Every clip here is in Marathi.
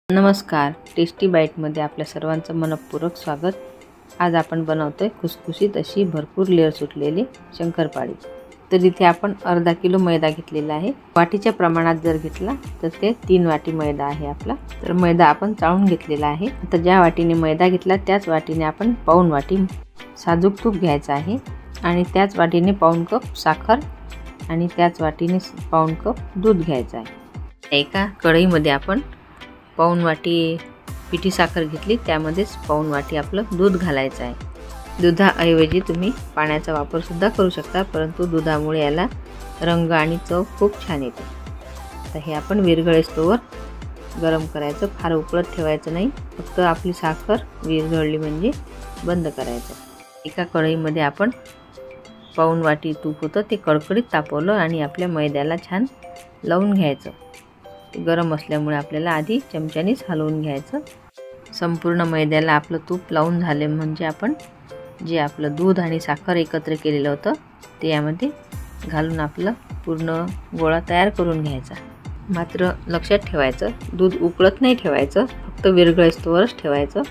नमस्कार, टेस्टी बाईटमध्ये आपल्या सर्वांचं मनपूर्वक स्वागत। आज आपण बनवतोय खुसखुशीत अशी भरपूर लेअर सुटलेली शंकरपाळी। तर इथे आपण अर्धा किलो मैदा घेतलेला आहे। वाटीच्या प्रमाणात जर घेतला तर ते 3 वाटी मैदा आहे आपला। तर मैदा आपण चाळून घेतलेला आहे। आता ज्या वाटीने मैदा घेतला त्याच वाटीने आपण पाऊण वाटी साजूक तूप घ्यायचं आहे आणि त्याच वाटीने पाऊण कप साखर आणि त्याच वाटीने पाऊण कप दूध घ्यायचं आहे। एका कढईमध्ये आपण पाऊण वाटी पिठी साखर घेतली, त्यामध्येच पाऊण वाटी आपलं दूध घालायचं आहे। दुधाऐवजी तुम्ही पाण्याचा वापर सुद्धा करू शकता, परंतु दुधामुळे याला रंग आणि चव खूप छान येते। तर हे आपण विरघळेस्तोवर गरम करायचं, फार उकळत ठेवायचं नाही, फक्त आपली साखर विरघळली म्हणजे बंद करायचं। एका कढईमध्ये आपण पाऊण वाटी तूप होतं ते कडकडीत तापवलं आणि आपल्या मैद्याला छान लावून घ्यायचं। गरम असल्यामुळे आपल्याला आधी चमच्यानेच हलवून घ्यायचं। संपूर्ण मैद्याला आपलं तूप लावून झाले म्हणजे आपण जे आपलं दूध आणि साखर एकत्र केलेलं होतं ते यामध्ये घालून आपलं पूर्ण गोळा तयार करून घ्यायचा। मात्र लक्षात ठेवायचं, दूध उकळत नाही ठेवायचं, फक्त विरघळेस्तोवरच ठेवायचं।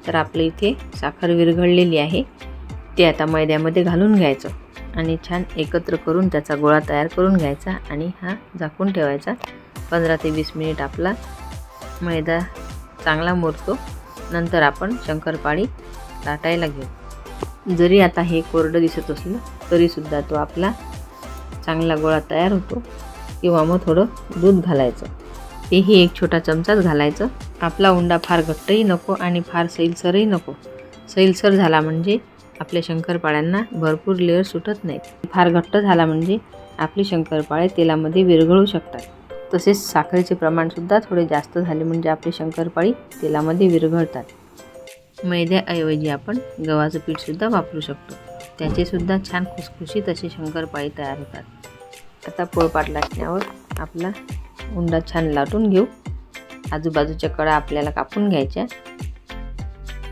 तर आपल्या इथे साखर विरघळलेली आहे, ते आता मैद्यामध्ये घालून घ्यायचं आणि छान एकत्र करून त्याचा गोळा तयार करून घ्यायचा आणि हा झाकून ठेवायचा। 15 ते 20 मिनिट आपला मैदा चांगला मुरतो। नंतर आपण शंकरपाळी लाटायला घेऊ। जरी आता हे कोरडं दिसत असलं तरी सुद्धा तो आपला चांगला गोळा तयार होतो। किंवा मग थोडं दूध घालायचं, तेही एक छोटा चमचाच घालायचं। आपला उंडा फार घट्टही नको आणि फार सैलसरही नको। सैलसर झाला म्हणजे आपल्या शंकरपाळ्यांना भरपूर लेअर सुटत नाहीत। फार घट्ट झाला म्हणजे आपली शंकरपाळे तेलामध्ये विरघळू शकतात। तसेच साखरेचे प्रमाण सुद्धा थोडे जास्त झाले म्हणजे आपली शंकरपाळी तेलामध्ये विरघळतात। मैद्याऐवजी आपण गव्हाचं पीठ सुद्धा वापरू शकतो, त्याचे सुद्धा छान खुसखुशीत अशी शंकरपाळी तयार होतात। आता पोळपाट लाटण्यावर आपला उंडा छान लाटून घेऊ। आजूबाजूच्या कडा आपल्याला कापून घ्यायच्या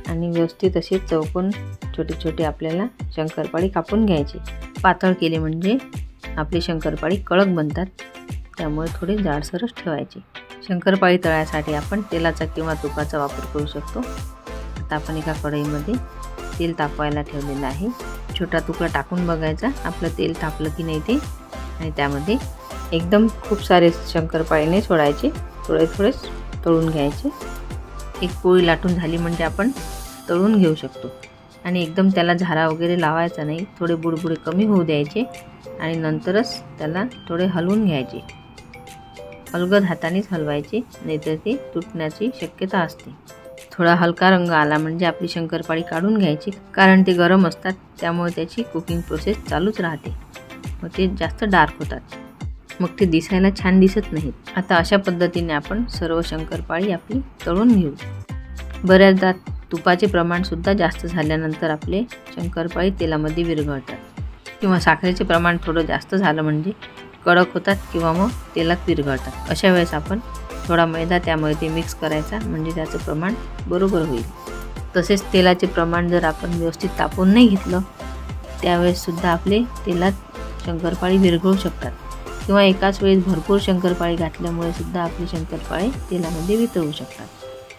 आणि व्यवस्थित असे चौकोन छोटे छोटे आपल्याला शंकरपाळी कापून घ्यायची। पातळ केले म्हणजे आपली शंकरपाळी कडक बनतात, त्यामुळे थोडे जाडसरच ठेवायचे। शंकरपाळी तळायसाठी आपण तेलाचा किंवा तुपाचा वापर करू शकतो। आता आपण एका कढईमध्ये तेल तापवायला ठेवलेलं आहे। छोटा तुकडा टाकून बघायचा आपलं तेल तापलं की नाही ते, आणि त्यामध्ये एकदम खूप सारे शंकरपाळी नाही सोडायचे, थोडे थोडेच तळून घ्यायचे। एक पोळी लाटून झाली म्हणजे आपण तळून घेऊ शकतो आणि एकदम त्याला झारा वगैरे लावायचा नाही, थोडे बुडबुडे कमी होऊ द्यायचे आणि नंतरच त्याला थोडे हलवून घ्यायचे। अलगद हातानेच हलवायचे, नाहीतर ते तुटण्याची शक्यता असते। थोडा हलका रंग आला म्हणजे आपली शंकरपाळी काढून घ्यायची, कारण ते गरम असतात त्यामुळे त्याची कुकिंग प्रोसेस चालूच राहते, मग ते जास्त डार्क होतात, मग ते दिसायला छान दिसत नाहीत। आता अशा पद्धतीने आपण सर्व शंकरपाळी आपली तळून घेऊ। बऱ्याचदा तुपाचे प्रमाण सुद्धा जास्त झाल्यानंतर आपले शंकरपाळी तेलामध्ये विरघळतात, किंवा साखरेचे प्रमाण थोडं जास्त झालं म्हणजे कडक होतात किंवा मग तेलात विरघळतात। अशा वेळेस आपण थोडा मैदा त्यामध्ये मिक्स करायचा म्हणजे त्याचं प्रमाण बरोबर होईल। तसेच तेलाचे प्रमाण जर आपण व्यवस्थित तापवून नाही घेतलं त्यावेळेस सुद्धा आपले तेलात शंकरपाळी विरघळू शकतात, किंवा एकाच वेळेस भरपूर शंकरपाळी घातल्यामुळे सुद्धा आपली शंकरपाळी तेलामध्ये वितळू शकतात।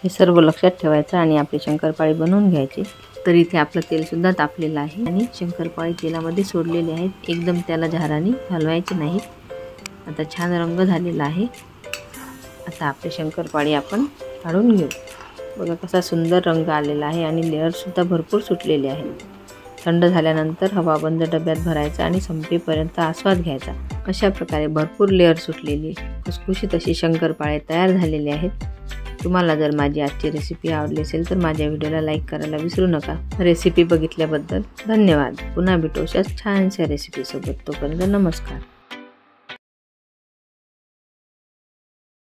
हे सर्व लक्षात ठेवायचं आणि आपली शंकरपाळी बनवून घ्यायची। तर इथे आपलं तेल सुद्धा तापलेलं आहे आणि शंकरपाळी तेलामध्ये सोडलेले आहेत, एकदम त्याला झाराने हलवायचे नाहीत। आता छान रंग झालेला आहे। आता आपली शंकरपाळी आपण काढून घेऊ। बघा कसा सुंदर रंग आलेला आहे आणि लेअर सुद्धा भरपूर सुटलेले आहेत। थंड झाल्यानंतर हवाबंद डब्यात भरायचा आणि संपेपर्यंत आस्वाद घ्यायचा। अशा प्रकारे भरपूर लेअर सुटलेली खुसखुशीत अशी शंकरपाळे तयार झालेले आहेत। तुम्हाला जर माझी आजची रेसिपी आवडली असेल तर माझ्या व्हिडिओला लाईक करायला विसरू नका। रेसिपी बघितल्याबद्दल धन्यवाद। पुन्हा भेटू अशाच छानशा रेसिपीसोबत, तोपर्यंत नमस्कार।